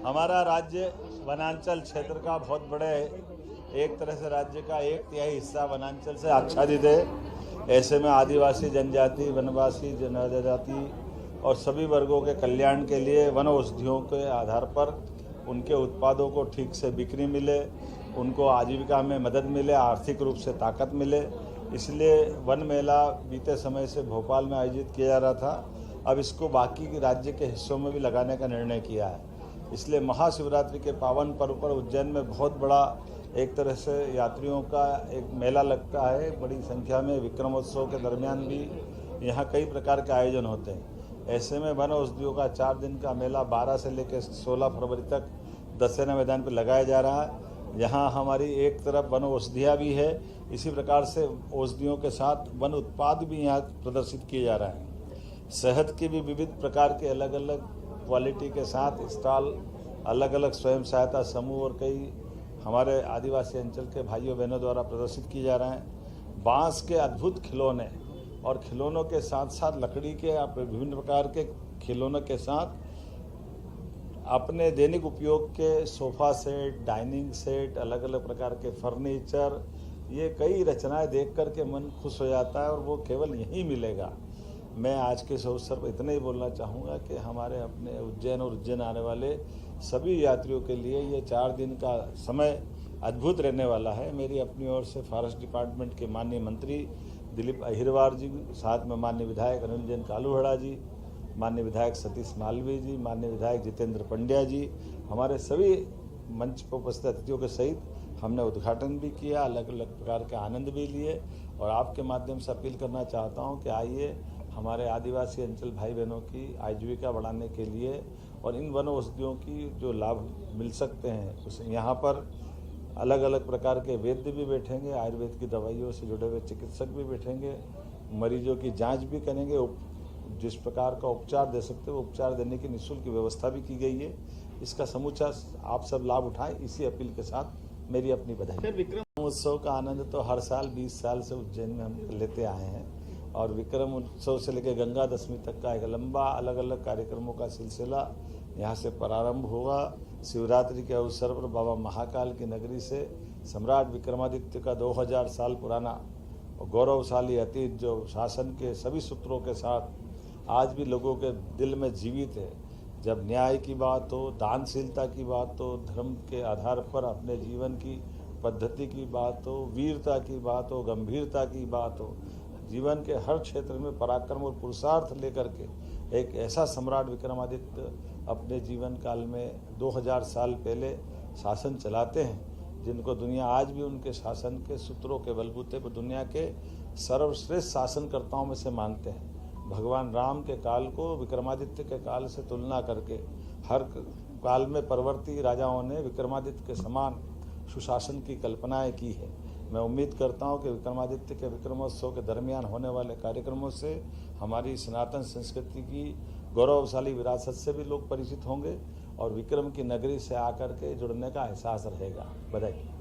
हमारा राज्य वनांचल क्षेत्र का बहुत बड़े, एक तरह से राज्य का 1/3 हिस्सा वनांचल से आच्छादित है। ऐसे में आदिवासी जनजाति, वनवासी जनजाति और सभी वर्गों के कल्याण के लिए वन औषधियों के आधार पर उनके उत्पादों को ठीक से बिक्री मिले, उनको आजीविका में मदद मिले, आर्थिक रूप से ताकत मिले, इसलिए वन मेला बीते समय से भोपाल में आयोजित किया जा रहा था। अब इसको बाकी राज्य के हिस्सों में भी लगाने का निर्णय किया है। इसलिए महाशिवरात्रि के पावन पर्व पर उज्जैन में बहुत बड़ा एक तरह से यात्रियों का एक मेला लगता है। बड़ी संख्या में विक्रमोत्सव के दरमियान भी यहाँ कई प्रकार के आयोजन होते हैं। ऐसे में वन औषधियों का 4 दिन का मेला 12 से लेकर 16 फरवरी तक दशहरा मैदान पर लगाया जा रहा है। यहाँ हमारी एक तरफ वन औषधियाँ भी है, इसी प्रकार से औषधियों के साथ वन उत्पाद भी यहाँ प्रदर्शित किए जा रहे हैं। शहद के भी विविध प्रकार के अलग अलग क्वालिटी के साथ स्टॉल, अलग अलग स्वयं सहायता समूह और कई हमारे आदिवासी अंचल के भाइयों बहनों द्वारा प्रदर्शित किए जा रहे हैं। बांस के अद्भुत खिलौने और खिलौनों के साथ साथ लकड़ी के विभिन्न प्रकार के खिलौनों के साथ अपने दैनिक उपयोग के सोफ़ा सेट, डाइनिंग सेट, अलग अलग प्रकार के फर्नीचर, ये कई रचनाएं देख कर के मन खुश हो जाता है और वो केवल यहीं मिलेगा। मैं आज के इस अवसर पर इतना ही बोलना चाहूँगा कि हमारे अपने उज्जैन और उज्जैन आने वाले सभी यात्रियों के लिए ये 4 दिन का समय अद्भुत रहने वाला है। मेरी अपनी ओर से फॉरेस्ट डिपार्टमेंट के माननीय मंत्री दिलीप अहिरवार जी, साथ में माननीय विधायक अनिल जैन कालूहड़ा जी, माननीय विधायक सतीश मालवीय जी, माननीय विधायक जितेंद्र पंड्या जी, हमारे सभी मंच पर उपस्थित अतिथियों के सहित हमने उद्घाटन भी किया, अलग अलग प्रकार के आनंद भी लिए। और आपके माध्यम से अपील करना चाहता हूं कि आइए हमारे आदिवासी अंचल भाई बहनों की आजीविका बढ़ाने के लिए और इन वन औषधियों की जो लाभ मिल सकते हैं उस यहाँ पर अलग अलग प्रकार के वैद्य भी बैठेंगे, आयुर्वेद की दवाइयों से जुड़े हुए चिकित्सक भी बैठेंगे, मरीजों की जांच भी करेंगे, जिस प्रकार का उपचार दे सकते हैं वो उपचार देने की निःशुल्क व्यवस्था भी की गई है। इसका समूचा आप सब लाभ उठाएं, इसी अपील के साथ मेरी अपनी बधाई। विक्रम उत्सव का आनंद तो हर साल 20 साल से उज्जैन में हम लेते आए हैं और विक्रम उत्सव से लेकर गंगा दशमी तक का एक लंबा अलग अलग कार्यक्रमों का सिलसिला यहाँ से प्रारंभ हुआ। शिवरात्रि के अवसर पर बाबा महाकाल की नगरी से सम्राट विक्रमादित्य का 2000 साल पुराना और गौरवशाली अतीत जो शासन के सभी सूत्रों के साथ आज भी लोगों के दिल में जीवित है। जब न्याय की बात हो, दानशीलता की बात हो, धर्म के आधार पर अपने जीवन की पद्धति की बात हो, वीरता की बात हो, गंभीरता की बात हो, जीवन के हर क्षेत्र में पराक्रम और पुरुषार्थ लेकर के एक ऐसा सम्राट विक्रमादित्य अपने जीवन काल में 2000 साल पहले शासन चलाते हैं, जिनको दुनिया आज भी उनके शासन के सूत्रों के बलबूते पर दुनिया के सर्वश्रेष्ठ शासनकर्ताओं में से मानते हैं। भगवान राम के काल को विक्रमादित्य के काल से तुलना करके हर काल में परवर्ती राजाओं ने विक्रमादित्य के समान सुशासन की कल्पनाएं की है। मैं उम्मीद करता हूं कि विक्रमादित्य के विक्रमोत्सव के दरमियान होने वाले कार्यक्रमों से हमारी सनातन संस्कृति की गौरवशाली विरासत से भी लोग परिचित होंगे और विक्रम की नगरी से आकर के जुड़ने का एहसास रहेगा। बधाई।